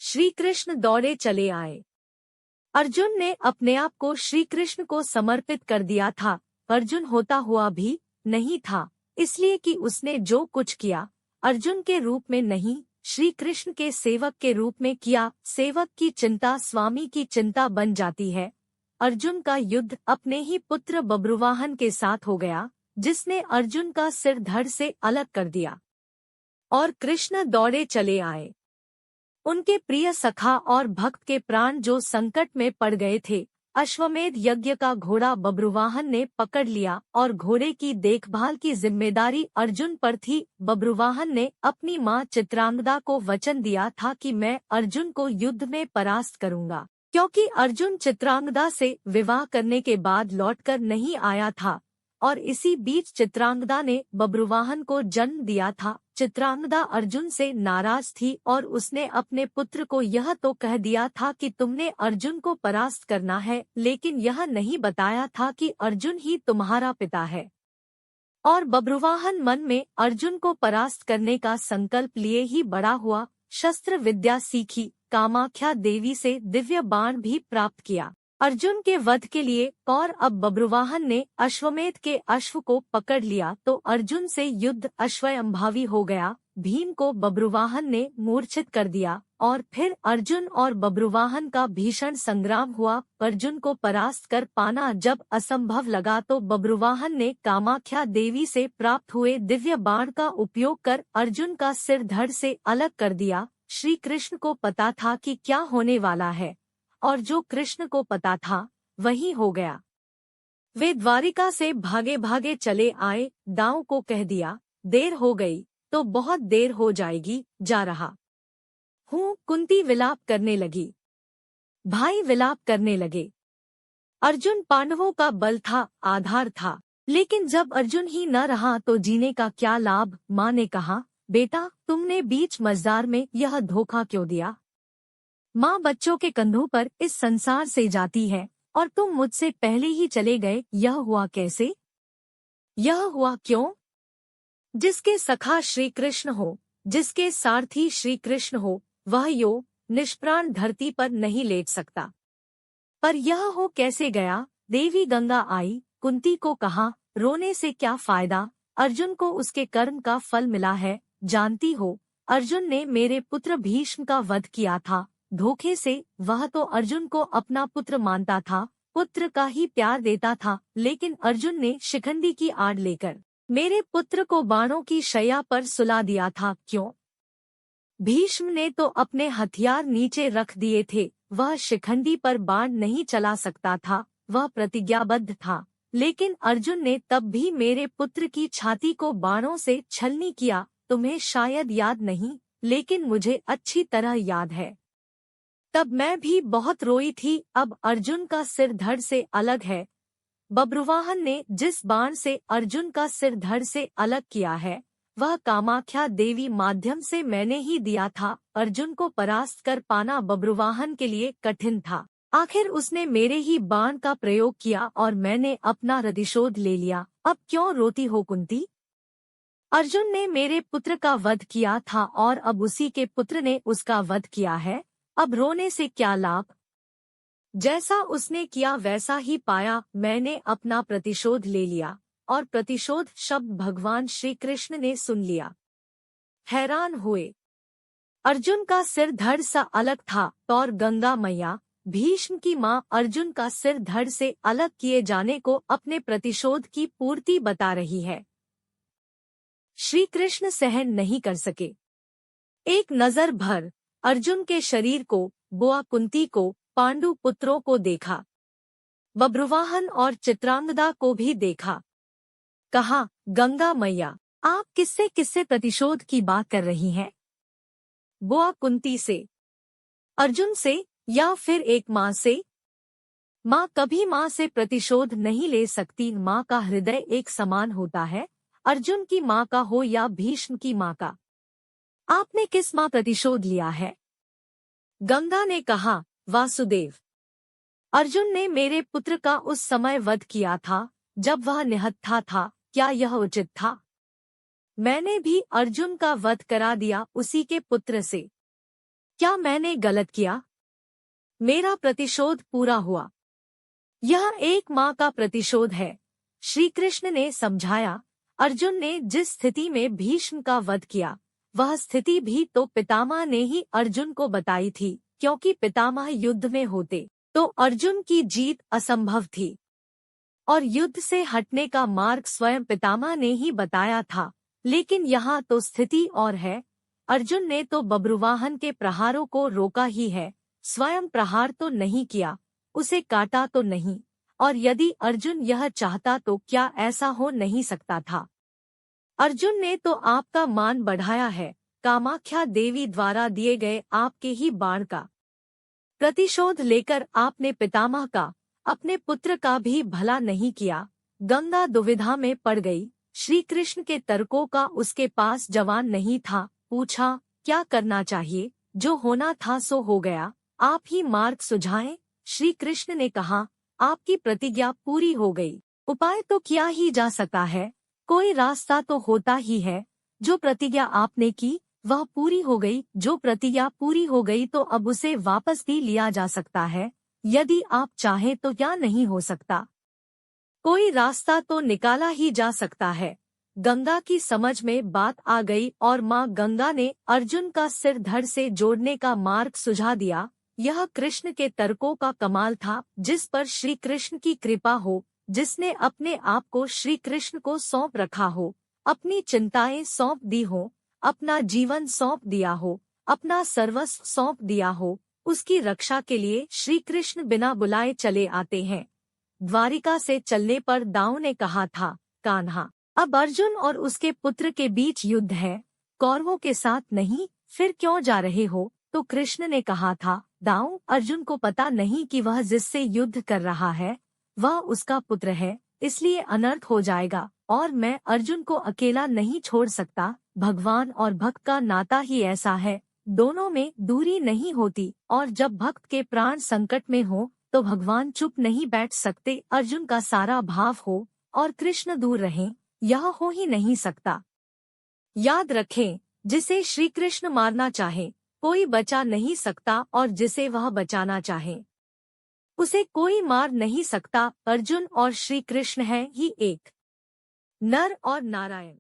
श्री कृष्ण दौड़े चले आए। अर्जुन ने अपने आप को श्री कृष्ण को समर्पित कर दिया था। अर्जुन होता हुआ भी नहीं था, इसलिए कि उसने जो कुछ किया अर्जुन के रूप में नहीं, श्री कृष्ण के सेवक के रूप में किया। सेवक की चिंता स्वामी की चिंता बन जाती है। अर्जुन का युद्ध अपने ही पुत्र बब्रुवाहन के साथ हो गया, जिसने अर्जुन का सिर धड़ से अलग कर दिया। और कृष्ण दौड़े चले आए। उनके प्रिय सखा और भक्त के प्राण जो संकट में पड़ गए थे, अश्वमेध यज्ञ का घोड़ा बब्रुवाहन ने पकड़ लिया और घोड़े की देखभाल की जिम्मेदारी अर्जुन पर थी। बब्रुवाहन ने अपनी मां चित्रांगदा को वचन दिया था कि मैं अर्जुन को युद्ध में परास्त करूंगा, क्योंकि अर्जुन चित्रांगदा से विवाह करने के बाद लौटकर नहीं आया था और इसी बीच चित्रांगदा ने बब्रुवाहन को जन्म दिया था। चित्रांगदा अर्जुन से नाराज थी और उसने अपने पुत्र को यह तो कह दिया था कि तुमने अर्जुन को परास्त करना है, लेकिन यह नहीं बताया था कि अर्जुन ही तुम्हारा पिता है। और बब्रुवाहन मन में अर्जुन को परास्त करने का संकल्प लिए ही बड़ा हुआ। शस्त्र विद्या सीखी, कामाख्या देवी से दिव्य बाण भी प्राप्त किया अर्जुन के वध के लिए। और अब बब्रुवाहन ने अश्वमेध के अश्व को पकड़ लिया तो अर्जुन से युद्ध अश्वयंभावी हो गया। भीम को बब्रुवाहन ने मूर्छित कर दिया और फिर अर्जुन और बब्रुवाहन का भीषण संग्राम हुआ। अर्जुन को परास्त कर पाना जब असंभव लगा तो बब्रुवाहन ने कामाख्या देवी से प्राप्त हुए दिव्य बाण का उपयोग कर अर्जुन का सिर धड़ से अलग कर दिया। श्री कृष्ण को पता था कि क्या होने वाला है, और जो कृष्ण को पता था वही हो गया। वे द्वारिका से भागे भागे चले आए। दाऊ को कह दिया, देर हो गई तो बहुत देर हो जाएगी, जा रहा हूँ। कुंती विलाप करने लगी, भाई विलाप करने लगे। अर्जुन पांडवों का बल था, आधार था, लेकिन जब अर्जुन ही न रहा तो जीने का क्या लाभ। माँ ने कहा, बेटा तुमने बीच मझधार में यह धोखा क्यों दिया। माँ बच्चों के कंधों पर इस संसार से जाती है और तुम मुझसे पहले ही चले गए। यह हुआ कैसे, यह हुआ क्यों। जिसके सखा श्री कृष्ण हो, जिसके सारथी श्री कृष्ण हो, वह यो निष्प्राण धरती पर नहीं लेट सकता। पर यह हो कैसे गया। देवी गंगा आई, कुंती को कहा, रोने से क्या फायदा, अर्जुन को उसके कर्म का फल मिला है। जानती हो, अर्जुन ने मेरे पुत्र भीष्म का वध किया था धोखे से। वह तो अर्जुन को अपना पुत्र मानता था, पुत्र का ही प्यार देता था, लेकिन अर्जुन ने शिखंडी की आड़ लेकर मेरे पुत्र को बाणों की शैया पर सुला दिया था। क्यों। भीष्म ने तो अपने हथियार नीचे रख दिए थे, वह शिखंडी पर बाण नहीं चला सकता था, वह प्रतिज्ञाबद्ध था। लेकिन अर्जुन ने तब भी मेरे पुत्र की छाती को बाणों से छलनी किया। तुम्हें शायद याद नहीं, लेकिन मुझे अच्छी तरह याद है। तब मैं भी बहुत रोई थी। अब अर्जुन का सिर धड़ से अलग है। बब्रुवाहन ने जिस बाण से अर्जुन का सिर धड़ से अलग किया है, वह कामाख्या देवी माध्यम से मैंने ही दिया था। अर्जुन को परास्त कर पाना बब्रुवाहन के लिए कठिन था। आखिर उसने मेरे ही बाण का प्रयोग किया और मैंने अपना प्रतिशोध ले लिया। अब क्यों रोती हो कुंती। अर्जुन ने मेरे पुत्र का वध किया था और अब उसी के पुत्र ने उसका वध किया है। अब रोने से क्या लाभ। जैसा उसने किया वैसा ही पाया। मैंने अपना प्रतिशोध ले लिया। और प्रतिशोध शब्द भगवान श्री कृष्ण ने सुन लिया, हैरान हुए। अर्जुन का सिर धड़ सा अलग था और गंगा मैया भीष्म की मां अर्जुन का सिर धड़ से अलग किए जाने को अपने प्रतिशोध की पूर्ति बता रही है। श्री कृष्ण सहन नहीं कर सके। एक नजर भर अर्जुन के शरीर को, बुआ कुंती को, पांडु पुत्रों को देखा, बब्रुवाहन और चित्रांगदा को भी देखा। कहा, गंगा मैया आप किससे किससे प्रतिशोध की बात कर रही हैं। बुआ कुंती से, अर्जुन से, या फिर एक माँ से। माँ कभी माँ से प्रतिशोध नहीं ले सकती। माँ का हृदय एक समान होता है, अर्जुन की माँ का हो या भीष्म की माँ का। आपने किस माँ प्रतिशोध लिया है। गंगा ने कहा, वासुदेव। अर्जुन ने मेरे पुत्र का उस समय वध किया था जब वह निहत्था था। क्या यह उचित था। मैंने भी अर्जुन का वध करा दिया उसी के पुत्र से। क्या मैंने गलत किया? मेरा प्रतिशोध पूरा हुआ। यह एक माँ का प्रतिशोध है। श्री कृष्ण ने समझाया, अर्जुन ने जिस स्थिति में भीष्म का वध किया, वह स्थिति भी तो पितामह ने ही अर्जुन को बताई थी, क्योंकि पितामह युद्ध में होते तो अर्जुन की जीत असंभव थी और युद्ध से हटने का मार्ग स्वयं पितामह ने ही बताया था। लेकिन यहाँ तो स्थिति और है। अर्जुन ने तो बब्रुवाहन के प्रहारों को रोका ही है, स्वयं प्रहार तो नहीं किया, उसे काटा तो नहीं। और यदि अर्जुन यह चाहता तो क्या ऐसा हो नहीं सकता था? अर्जुन ने तो आपका मान बढ़ाया है, कामाख्या देवी द्वारा दिए गए आपके ही बाण का प्रतिशोध लेकर आपने पितामह का, अपने पुत्र का भी भला नहीं किया। गंगा दुविधा में पड़ गई। श्री कृष्ण के तर्कों का उसके पास जवाब नहीं था। पूछा, क्या करना चाहिए? जो होना था सो हो गया, आप ही मार्ग सुझाएं। श्री कृष्ण ने कहा, आपकी प्रतिज्ञा पूरी हो गई, उपाय तो किया ही जा सकता है, कोई रास्ता तो होता ही है। जो प्रतिज्ञा आपने की वह पूरी हो गई। जो प्रतिज्ञा पूरी हो गई तो अब उसे वापस भी लिया जा सकता है, यदि आप चाहें तो। क्या नहीं हो सकता? कोई रास्ता तो निकाला ही जा सकता है। गंगा की समझ में बात आ गई और माँ गंगा ने अर्जुन का सिर धड़ से जोड़ने का मार्ग सुझा दिया। यह कृष्ण के तर्कों का कमाल था, जिस पर श्री कृष्ण की कृपा हो, जिसने अपने आप को श्री कृष्ण को सौंप रखा हो, अपनी चिंताएं सौंप दी हो, अपना जीवन सौंप दिया हो, अपना सर्वस्व सौंप दिया हो। उसकी रक्षा के लिए श्री कृष्ण बिना बुलाए चले आते हैं। द्वारिका से चलने पर दाऊ ने कहा था, कान्हा, अब अर्जुन और उसके पुत्र के बीच युद्ध है, कौरवों के साथ नहीं, फिर क्यों जा रहे हो? तो कृष्ण ने कहा था, दाऊ, अर्जुन को पता नहीं कि वह जिससे युद्ध कर रहा है वह उसका पुत्र है, इसलिए अनर्थ हो जाएगा और मैं अर्जुन को अकेला नहीं छोड़ सकता। भगवान और भक्त का नाता ही ऐसा है, दोनों में दूरी नहीं होती, और जब भक्त के प्राण संकट में हो तो भगवान चुप नहीं बैठ सकते। अर्जुन का सारा भाव हो और कृष्ण दूर रहें, यह हो ही नहीं सकता। याद रखें, जिसे श्री कृष्ण मारना चाहे कोई बचा नहीं सकता, और जिसे वह बचाना चाहे उसे कोई मार नहीं सकता। अर्जुन और श्री कृष्ण हैं ही एक, नर और नारायण।